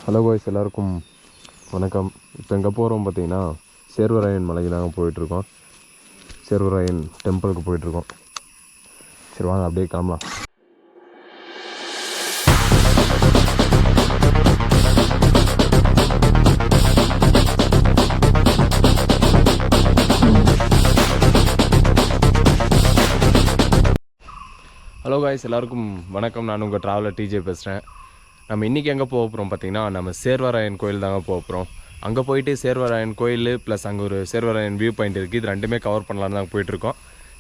Hello guys, எல்லாருக்கும் வணக்கம். இப்போ எங்கே போகிறோம் பார்த்தீங்கன்னா, சேர்வராயன் மலைக்கு தாங்க போயிட்டுருக்கோம். சேர்வராயன் டெம்பிளுக்கு போயிட்டுருக்கோம். சரி வாங்க அப்படியே கிளம்பலாம். ஹலோ காய்ஸ், எல்லாருக்கும் வணக்கம். நான் உங்கள் ட்ராவலர் டிஜே பேசுகிறேன். நம்ம இன்றைக்கி எங்கே போக போகிறோம் பார்த்தீங்கன்னா, நம்ம சேர்வராயன் கோயில் தாங்க போக போகிறோம். அங்கே போயிட்டு சேர்வராயன் கோயில் ப்ளஸ் அங்கே ஒரு சேர்வராயன் வியூ பாயிண்ட் இருக்குது. இது ரெண்டுமே கவர் பண்ணலான்னு தான் போயிட்டுருக்கோம்.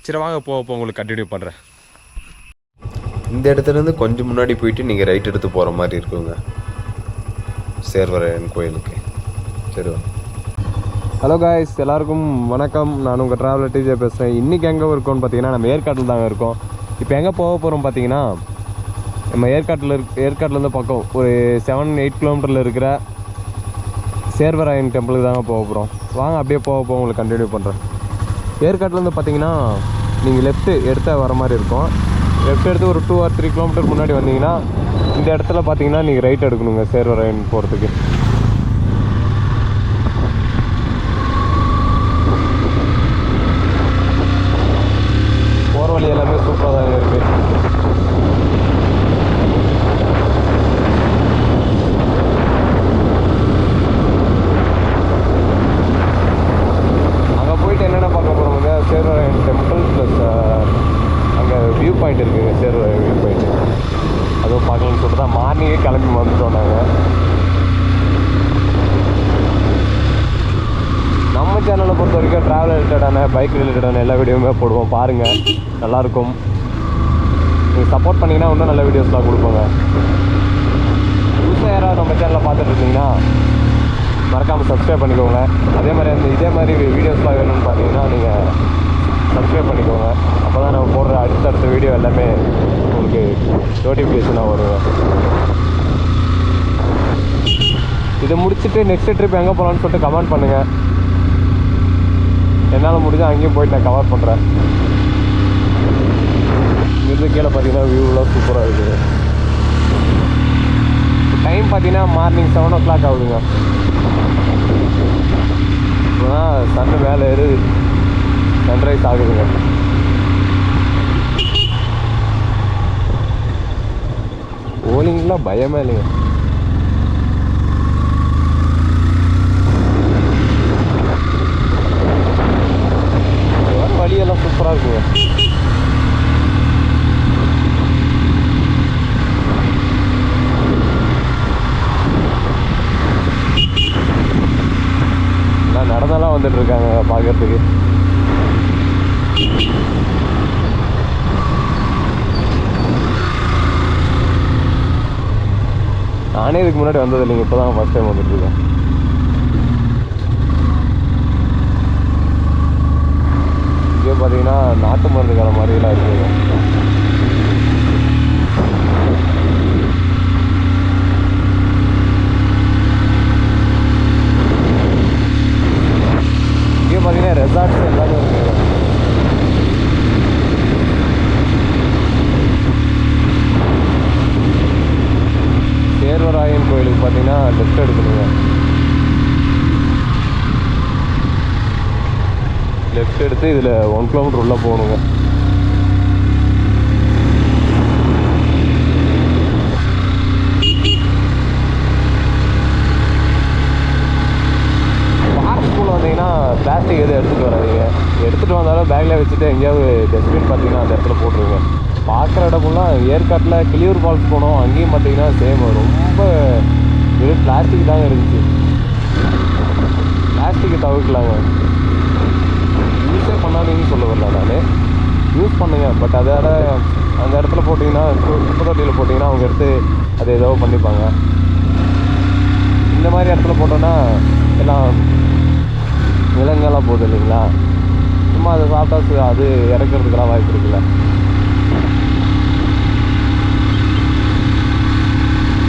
சரி வாங்க போக உங்களுக்கு கண்டினியூ பண்ணுறேன். இந்த இடத்துலேருந்து கொஞ்சம் முன்னாடி போயிட்டு நீங்கள் ரைட் எடுத்து போகிற மாதிரி இருக்குங்க சேர்வராயன் கோயிலுக்கு. சரி வாங்க. ஹலோ காய்ஸ், எல்லாருக்கும் வணக்கம். நான் உங்கள் ட்ராவலர் டிஜே பேசுகிறேன். இன்றைக்கி எங்கே இருக்கோம்னு பார்த்தீங்கன்னா, நம்ம ஏற்காட்டில் தாங்க இருக்கோம். இப்போ எங்கே போக போகிறோம் பார்த்தீங்கன்னா, நம்ம ஏற்காட்டிலேருந்து பக்கம் ஒரு 7-8 கிலோமீட்டரில் இருக்கிற சேர்வராயன் டெம்பிளுக்கு தாங்க போக போகிறோம். வாங்க அப்படியே போக உங்களுக்கு கண்டினியூ பண்ணுறேன். ஏற்காட்டிலேருந்து பார்த்தீங்கன்னா, நீங்கள் லெஃப்ட்டு எடுத்த வர மாதிரி இருக்கும். லெஃப்ட் எடுத்து ஒரு 2 or 3 கிலோமீட்டர் முன்னாடி வந்தீங்கன்னா, இந்த இடத்துல பார்த்தீங்கன்னா நீங்கள் ரைட் எடுக்கணுங்க சேர்வராயன் போகிறதுக்கு. போகிற வழி எல்லாமே சூப்பராக தாங்க இருக்குது. அங்கே போயிட்டு என்னென்ன பார்க்க போகிறோமுங்க, சேர்வராயன் டெம்பிள் ப்ளஸ் அங்கே வியூ பாயிண்ட் இருக்குதுங்க, சேர்வராயன் வியூ பாயிண்ட். அதுவும் பார்க்கலான்னு சொல்லிட்டு தான் மார்னிங்கே கிளம்பி வந்துட்டோம் நாங்கள். நம்ம சேனலை பொறுத்த வரைக்கும் ட்ராவல் ரிலேட்டடான பைக் ரிலேட்டடான எல்லா வீடியோவுமே போடுவோம், பாருங்கள், நல்லாயிருக்கும். நீங்கள் சப்போர்ட் பண்ணிங்கன்னா இன்னும் நல்ல வீடியோஸ்லாம் கொடுப்போங்க. புதுசாக யாராவது நம்ம சேனலை பார்த்துட்டு இருந்தீங்கன்னா மறக்காமல் சப்ஸ்கிரைப் பண்ணிக்கோங்க. அதே மாதிரி இதே மாதிரி வீடியோஸ்லாம் வேணும்னு பார்த்தீங்கன்னா நீங்கள் சப்ஸ்கிரைப் பண்ணிக்கோங்க. அப்போ தான் நம்ம போடுற அடுத்தடுத்த வீடியோ எல்லாமே உங்களுக்கு நோட்டிஃபிகேஷனாக வருங்க. இதை முடிச்சுட்டு நெக்ஸ்ட் ட்ரிப் எங்கே போகலான்னு சொல்லிட்டு கமெண்ட் பண்ணுங்கள். என்னால் முடிஞ்சால் அங்கேயும் போயிட்டு நான் கவர் பண்ணுறேன். இங்கிருந்து கீழே பார்த்தீங்கன்னா வியூலாம் சூப்பராக இருக்குது. டைம் பார்த்தீங்கன்னா மார்னிங் 7 o'clock ஆகுதுங்க. இப்போதான் சன்னு மேலே ஏறு சன்ரைஸ் ஆகுதுங்க. ஓலிங்கெலாம் பயமே இல்லைங்க. வழியெல்லாம் சூப்பராக இருக்குங்க. நான் நடந்தெல்லாம் வந்துட்டு இருக்காங்க பார்க்கறதுக்கு. நானே இதுக்கு முன்னாடி வந்தது இல்லைங்க, இப்போ தான் ஃபஸ்ட் டைம் வந்துட்டு இருக்கேன். இங்கே பார்த்தீங்கன்னா நாட்டு மருந்து கடை மாதிரிலாம் இருக்குங்க. இங்கே பார்த்தீங்கன்னா ரெசார்ட்ஸ் எல்லாமே இருக்குங்க. சேர்வராயன் கோயிலுக்கு பார்த்தீங்கன்னா லெஃப்ட் எடுக்கணுங்க. லெஃப்ட் எடுத்து இதில் 1 கிலோமீட்டர் உள்ளே போகணுங்க. பார்க்குள்ள வந்தீங்கன்னா பிளாஸ்டிக் எதுவும் எடுத்துகிட்டு வராதீங்க. எடுத்துகிட்டு வந்தாலும் பேக்கில் வச்சுட்டு எங்கேயாவது டஸ்ட்பின் பார்த்தீங்கன்னா அந்த இடத்துல போட்டுருங்க. பார்க்குற இடமெல்லாம் ஏற்காட்டில் கிளியூர் ஃபால்ஸ் போனோம், அங்கேயும் பார்த்தீங்கன்னா சேம் ரொம்ப வெறும் பிளாஸ்டிக் தாங்க இருந்துச்சு. பிளாஸ்டிக்கை தவிர்க்கலாங்க. யூஸே பண்ணாதீங்கன்னு சொல்ல வரல, நான் யூஸ் பண்ணுங்க. பட் அதோட அந்த இடத்துல போட்டிங்கன்னா, குப்பை தொட்டியில் போட்டிங்கன்னா அவங்க எடுத்து அதை ஏதோ பண்ணிப்பாங்க. இந்த மாதிரி இடத்துல போட்டோன்னா எல்லாம் விலங்கெல்லாம் போகுது இல்லைங்களா, சும்மா அதை சாப்பிட்டா அது இறக்கிறதுக்கெல்லாம் வாய்ப்பு இருக்குல்ல.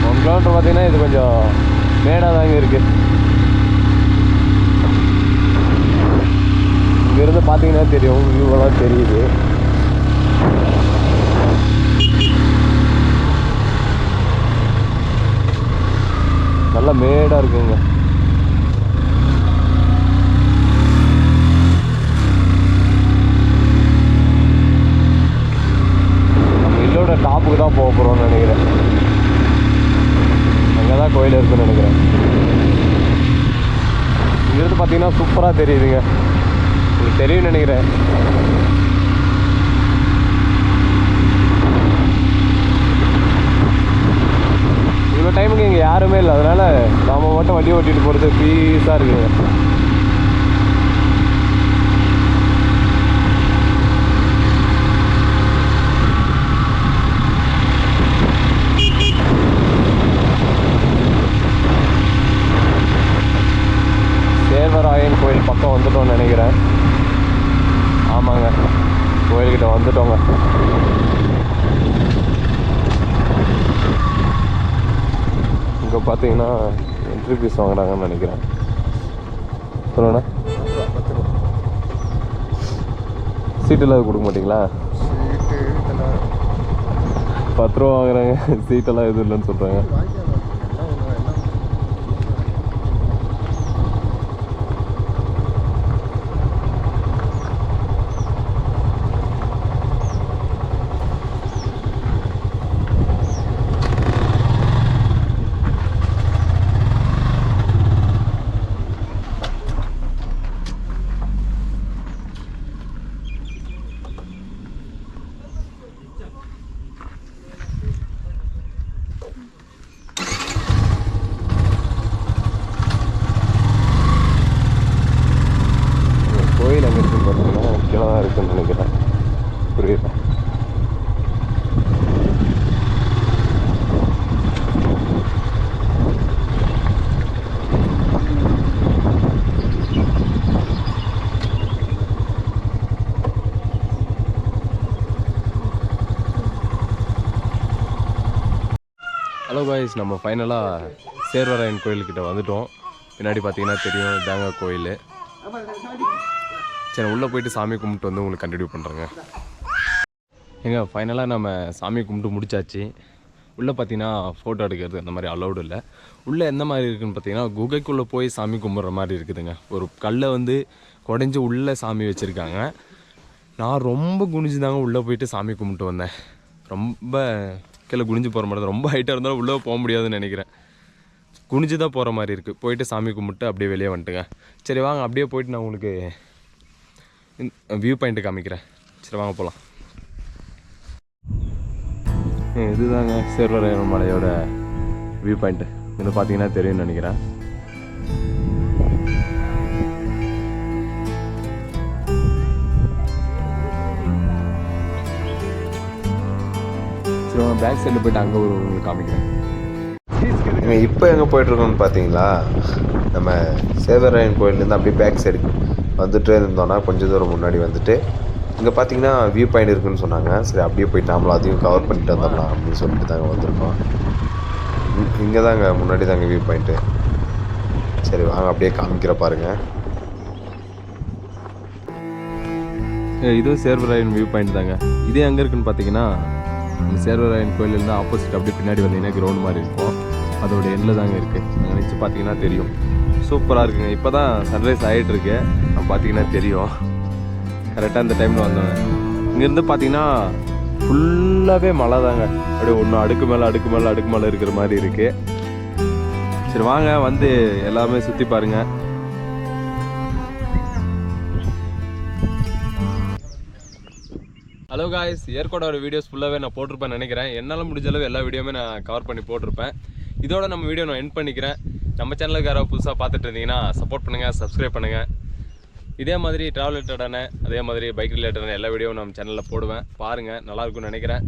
1 கிலோமீட்டர் பார்த்தீங்கன்னா இது கொஞ்சம் மேடாக தாங்க இருக்குது. இங்கேருந்து பார்த்தீங்கன்னா தெரியும், வியூவெல்லாம் தெரியுது. நல்லா மேடாக இருக்குங்க. நம்ம இல்லோட டாப்புக்கு தான் போக போகிறோம்னு நினைக்கிறேன். அங்கே தான் கோயில் இருக்குன்னு நினைக்கிறேன். இங்கிருந்து பார்த்தீங்கன்னா சூப்பராக தெரியுதுங்க. உங்களுக்கு தெரியும்னு நினைக்கிறேன். இவ்வளோ டைமுக்கு இங்கே யாருமே இல்லை, அதனால் நாம் மட்டும் வண்டி ஓட்டிகிட்டு போகிறது பீஸாக இருக்குங்க. சேர்வராயன் கோயில் பக்கம் வந்துட்டோம்னு நினைக்கிறேன். ஆமாங்க, கோயில்கிட்ட வந்துட்டோங்க. இங்கே பார்த்தீங்கன்னா என்ட்ரி ஃபீஸ் வாங்குறாங்கன்னு நினைக்கிறேன். சொல்லுண்ணா, சீட்டெல்லாம் கொடுக்க மாட்டிங்களா? 10 ரூபா வாங்குறாங்க, சீட்டெல்லாம் எதுவும் இல்லைன்னு சொல்கிறாங்க. கோயில் அங்கே இருக்குன்னு பார்த்தீங்கன்னா கீழே தான் இருக்குன்னு நினைக்கிறேன். புரியுது. ஹலோ காய்ஸ், நம்ம ஃபைனலாக சேர்வராயன் கோயில்கிட்ட வந்துட்டோம். பின்னாடி பார்த்தீங்கன்னா தெரியும், இதாங்க கோயில். சரி, உள்ளே போயிட்டு சாமி கும்பிட்டு வந்து உங்களுக்கு கண்டினியூ பண்ணுறேங்க. ஏங்க ஃபைனலாக நம்ம சாமி கும்பிட்டு முடிச்சாச்சு. உள்ளே பார்த்தீங்கன்னா ஃபோட்டோ எடுக்கிறது அந்த மாதிரி அலௌடு இல்லை. உள்ளே எந்த மாதிரி இருக்குதுன்னு பார்த்தீங்கன்னா குகைக்குள்ளே போய் சாமி கும்பிட்ற மாதிரி இருக்குதுங்க. ஒரு கல்லை வந்து குடைஞ்சி உள்ளே சாமி வச்சுருக்காங்க. நான் ரொம்ப குனிஞ்சு தாங்க உள்ளே போயிட்டு சாமி கும்பிட்டு வந்தேன். ரொம்ப கீழே குனிஞ்சு போகிற மாதிரி தான். ரொம்ப ஹைட்டாக இருந்தாலும் உள்ளே போக முடியாதுன்னு நினைக்கிறேன். குனிஞ்சு தான் போகிற மாதிரி இருக்குது. போயிட்டு சாமி கும்பிட்டு அப்படியே வெளியே வந்துட்டுங்க. சரி வாங்க, அப்படியே போயிட்டு நான் உங்களுக்கு வியூ பாயிண்ட்டு காமிக்கிறேன். சரி வாங்க போகலாம். இதுதாங்க சேர்வராயன் மலையோட வியூ பாயிண்ட்டு. இது பார்த்தீங்கன்னா தெரியும்னு நினைக்கிறேன். சரி வாங்க, பேக் சைடில் போய்ட்டு அங்கே ஒரு உங்களுக்கு காமிக்கிறேன். இப்போ எங்கே போயிட்டுருக்கோம்னு பார்த்தீங்களா, நம்ம சேர்வராயன் கோயிலேருந்து அப்படியே பேக் சைடு வந்துட்டு இருந்தோன்னா கொஞ்சம் தூரம் முன்னாடி வந்துட்டு இங்கே பார்த்தீங்கன்னா வியூ பாயிண்ட் இருக்குதுன்னு சொன்னாங்க. சரி அப்படியே போயிட்டு நம்மளும் அதையும் கவர் பண்ணிட்டு வந்துடலாம் அப்படின்னு சொல்லிட்டு தாங்க வந்திருக்கோம். இங்கே தாங்க முன்னாடி தாங்க வியூ பாயிண்ட்டு. சரி வாங்க அப்படியே காமிக்கிற பாருங்கள். இதுவும் சேர்வராயன் வியூ பாயிண்ட் தாங்க. இதே எங்கே இருக்குன்னு பார்த்தீங்கன்னா இந்த சேர்வராயன் கோயிலேருந்து ஆப்போசிட் அப்படியே பின்னாடி வந்தீங்கன்னா கிரவுண்ட் மாதிரி இருக்கும். அதோட எண்ணில் தாங்க இருக்குது. அங்கே நினச்சி பார்த்தீங்கன்னா தெரியும். சூப்பராக இருக்குங்க. இப்போ தான் சன்ரைஸ் ஆகிட்டுருக்கு. பார்த்தீங்கன்னா தெரியும். கரெக்டாக இந்த டைமில் வந்தேன். இங்கேருந்து பார்த்தீங்கன்னா ஃபுல்லாகவே மழை தாங்க. அப்படியே ஒன்று அடுக்கு மேலே அடுக்கு மேலே அடுக்கு மேலே இருக்கிற மாதிரி இருக்குது. சரி வாங்க வந்து எல்லாமே சுற்றி பாருங்கள். ஹலோ காய்ஸ், ஏற்காடோட வீடியோஸ் ஃபுல்லாகவே நான் போட்டிருப்பேன் நினைக்கிறேன். என்னால் முடிஞ்ச அளவு எல்லா வீடியோவுமே நான் கவர் பண்ணி போட்டிருப்பேன். இதோட நம்ம வீடியோ நான் எண்ட் பண்ணிக்கிறேன். நம்ம சேனலுக்கு யாராவது புதுசாக பார்த்துட்டு இருந்தீங்கன்னா சப்போர்ட் பண்ணுங்கள், சப்ஸ்கிரைப் பண்ணுங்கள். இதே மாதிரி ட்ராவல் ரிலேட்டடான அதே மாதிரி பைக் ரிலேட்டடான எல்லா வீடியோவும் நம்ம சேனலில் போடுவேன். பாருங்கள், நல்லாயிருக்கும்னு நினைக்கிறேன்.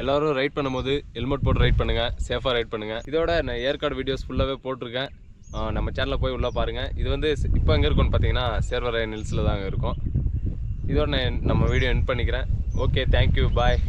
எல்லோரும் ரைட் பண்ணும்போது ஹெல்மெட் போட்டு ரைட் பண்ணுங்கள், சேஃபாக ரைட் பண்ணுங்கள். இதோட நான் ஏற்காடு வீடியோஸ் ஃபுல்லாகவே போட்டிருக்கேன். நம்ம சேனலில் போய் உள்ளே பாருங்கள். இது வந்து இப்போ எங்கே இருக்குன்னு பார்த்தீங்கன்னா சேர்வராயன் ஹில்ஸில் தாங்க இருக்கும். இதோட நான் நம்ம வீடியோ எண்ட் பண்ணிக்கிறேன். ஓகே, தேங்க்யூ, பாய்.